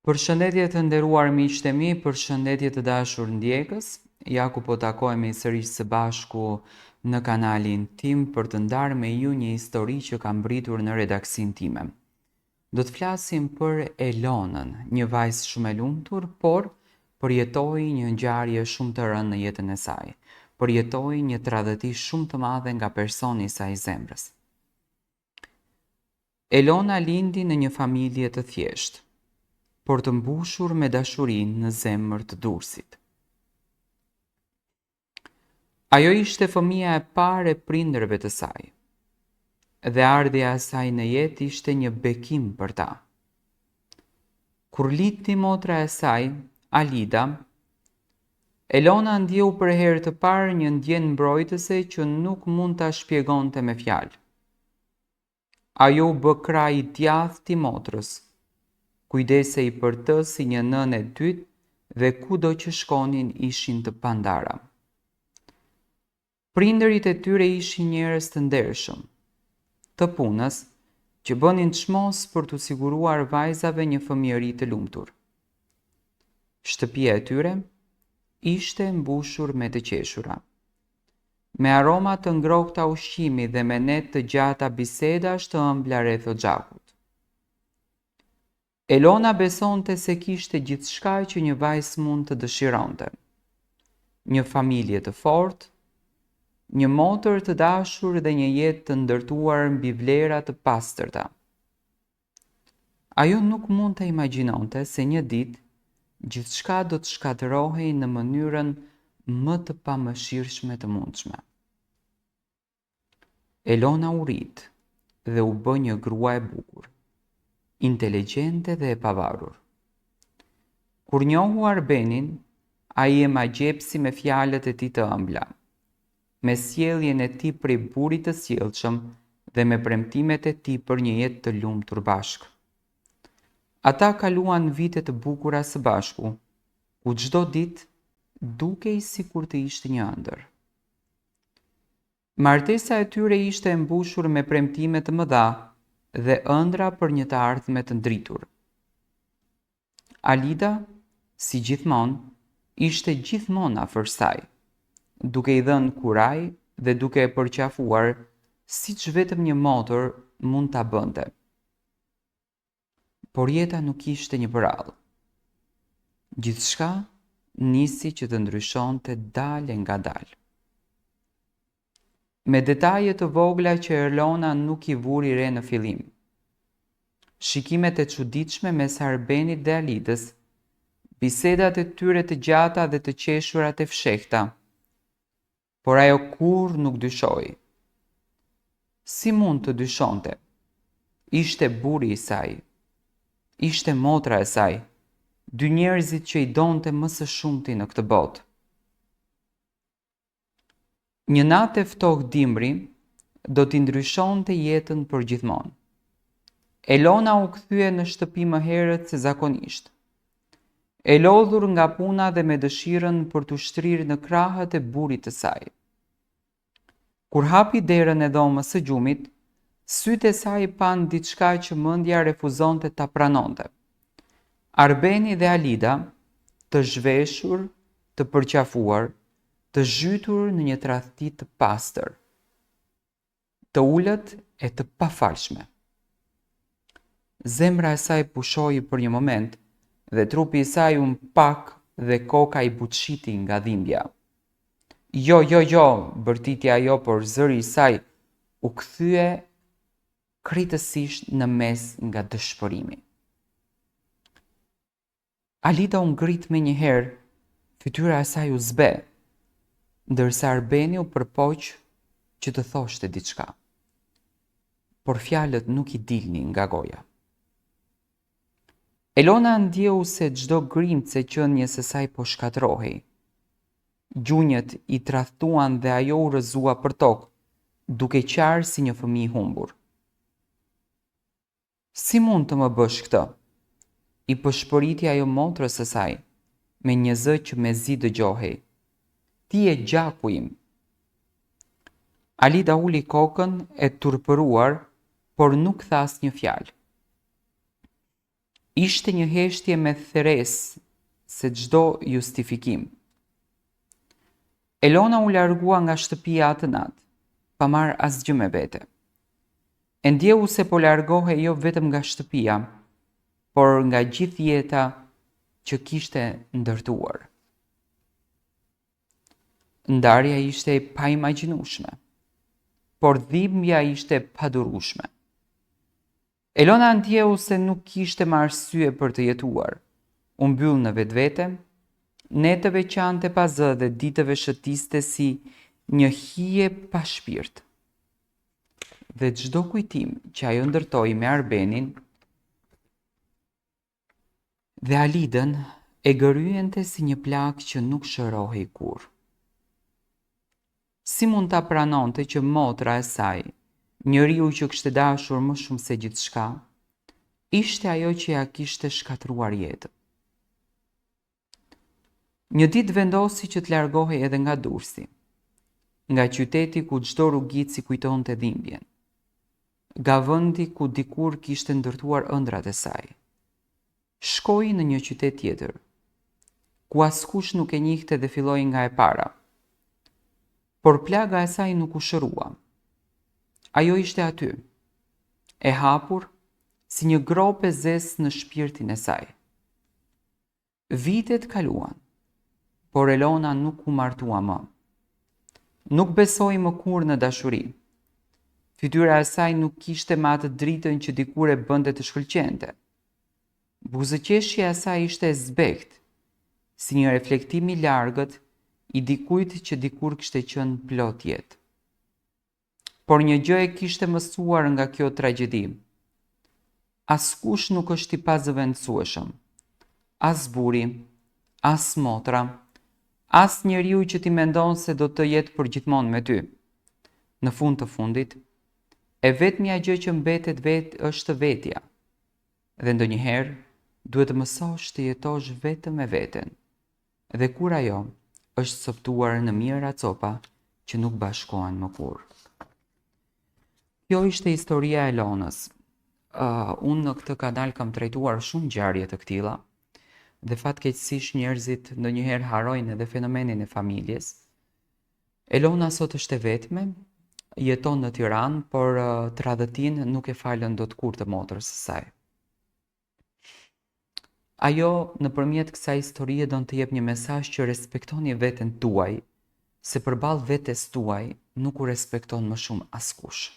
Përshëndetje të nderuar miqtë e mi, përshëndetje të dashur ndjekës. Ja ku po takohemi sërish së bashku në kanalin tim për të ndarë me ju një histori që kam mbritur në redaksin time. Do të flasim për Elonën, një vajzë shumë e lumtur, por përjetoi një ngjarje shumë të rëndë në jetën e saj. Përjetoi një tradhëti shumë të madhe nga personi i saj zemrës. Elona lindi në një familje të thjeshtë, por të mbushur me dashurinë në zemër të Durrësit. Ajo ishte fëmia e parë e prindërve të saj, dhe ardhja e saj në jetë ishte një bekim për ta. Kur lindi motra e saj, Alida, Elona ndjeu për herë të parë një ndjenjë mbrojtëse që nuk mund ta shpjegonte me fjalë. Ajo u bë krah i djathtë i motrës, kujdesej për të si një nënë e dytë dhe kudo që shkonin ishin të pandara. Prindërit e tyre ishin njerëz të ndershëm, të punës, që bënin çmos për t'u siguruar vajzave një fëmijëri të lumtur. Shtëpia e tyre ishte mbushur me të qeshura, me aroma të ngrohta ushqimi dhe me net të gjata bisedash të ëmbla rreth xhakut. Elona besonte se kishte gjithçka që një vajzë mund të dëshironte. Një familje të fortë, një motër të dashur dhe një jetë të ndërtuar mbi vlera të pastërta. Ajo nuk mund të imagjinonte se një ditë gjithçka do të shkatërrohej në mënyrën më të pamëshirshme të mundshme. Elona u rit dhe u bë një grua e bukur, inteligjente dhe e pavarur. Kur njohu Arbenin, ai e magjepsi me fjalët e tij të ëmbla, me sjelljen e tij prej burit të sjellshëm dhe me premtimet e tij për një jetë të lumtur bashkë. Ata kaluan vite të bukura së bashku, ku çdo ditë dukej sikur të ishte një ëndër. Martesa e tyre ishte e mbushur me premtime të mëdha dhe ëndra për një të ardhme të ndritur. Alida, si gjithmonë, ishte gjithmonë afër saj, duke i dhënë kuraj dhe duke e përqafuar siç vetëm një motër mund ta bënte. Por jeta nuk ishte një përallë. Gjithçka nisi që të ndryshonte dale nga dal. Me detaje të vogla që Elona nuk i vuri re në fillim. Shikimet e çuditshme mes Arbenit dhe Alidës, bisedat e tyre të gjata dhe të qeshurat e fshehta. Por ajo kurrë nuk dyshoi. Si mund të dyshonte? Ishte burri i saj, ishte motra e saj, dy njerëzit që i donte më së shumti në këtë botë. Një natë e ftohtë dimri do t'i ndryshonte jetën përgjithmonë. Elona u kthye në shtëpi më herët se zakonisht, e lodhur nga puna dhe me dëshirën për t'u shtrirë në krahët e burrit të saj. Kur hapi derën e dhomës së gjumit, sytë e saj pan diçka që mendja refuzonte ta pranonte. Arbeni dhe Alida, të zhveshur, të përqafuar, të zhytur në një tradhti të pastër, të ulët e të pafalshme. Zemra e saj pushoi për një moment dhe trupi i saj u mpak dhe koka i buçiti nga dhimbja. Jo, bërtiti ajo, por zëri i saj u kthye kritësisht në mes nga dëshpërimi. Alida u ngrit menjëherë, fytyra e saj u zbe, ndërsa Arbeni u përpoq që të thoshte diçka, por fjalët nuk i dilnin nga goja. Elona ndjeu se çdo grimcë e qenies së saj po shkatërrohej. Gjunjët i tradhtuan dhe ajo u rrëzua për tokë, duke qarë si një fëmijë i humbur. Si mund të më bësh këtë? I pëshpëriti ajo motrës së saj, me një zë që mezi dëgjohej. Ti je gjaku im. Alida uli kokën e turpëruar, por nuk tha asnjë fjalë. Ishte një heshtje me theresë se çdo justifikim. Elona u largua nga shtëpia atë natë, pa marrë asgjë me vete. E ndjeu se po largohej jo vetëm nga shtëpia, por nga gjithë jeta që kishte ndërtuar. Ndarja ishte e paimagjinueshme, por dhimbja ishte padurueshme. Elona ndjeu se nuk kishte më arsye për të jetuar. U mbyll në vetvete, netë veçante pa zë dhe ditëve shëtiste si një hije pa shpirt. Dhe çdo kujtim që ajo ndërtoi me Arbenin dhe Alidën e gëryente si një plagë që nuk shërohej kurrë. Si mund ta pranonte që motra e saj, njeriu që kishte dashur më shumë se gjithçka, ishte ajo që ja kishte shkatruar jetën. Një ditë vendosi që të largohej edhe nga Durrësi, nga qyteti ku çdo rrugici kujtonte dhimbjen, nga vendi ku dikur kishte ndërtuar ëndrat e saj. Shkoi në një qytet tjetër, ku askush nuk e njihte dhe filloi nga e para. Por plaga e saj nuk u shërua. Ajo ishte aty, e hapur si një grope zezë në shpirtin e saj. Vitet kaluan, por Elona nuk u martua më. Nuk besoi më kurrë në dashuri. Fytyra e saj nuk kishte më atë dritën që dikur e bënte të shkëlqente. Buzëqeshja e saj ishte e zbekt, si një reflektim i largët i dikujt që dikur kishte qenë plot jetë. Por një gjë e kishte mësuar nga kjo tragjedi. Askush nuk është i pazëvendësueshëm. As buri, as motra, as njeriu që ti mendon se do të jetë përgjithmonë me ty. Në fund të fundit, e vetmja gjë që mbetet është vetja. Dhe ndonjëherë duhet të mësosh të jetosh vetëm me veten. Dhe kur ajo është coptuar në mijëra copa që nuk bashkohen më kurrë. Kjo ishte historia e Elonës. Unë në këtë kanal kam trajtuar shumë ngjarje të këtilla dhe fatkeqësisht njerëzit ndonjëherë harrojnë edhe fenomenin e familjes. Elona sot është e vetme, jeton në Tiranë, por tradhëtin nuk e falën dot kurrë të motrës së saj. Ajo nëpërmjet kësaj historie don të jep një mesazh që respektoni veten tuaj, se përballë vetes tuaj nuk u respekton më shumë askush.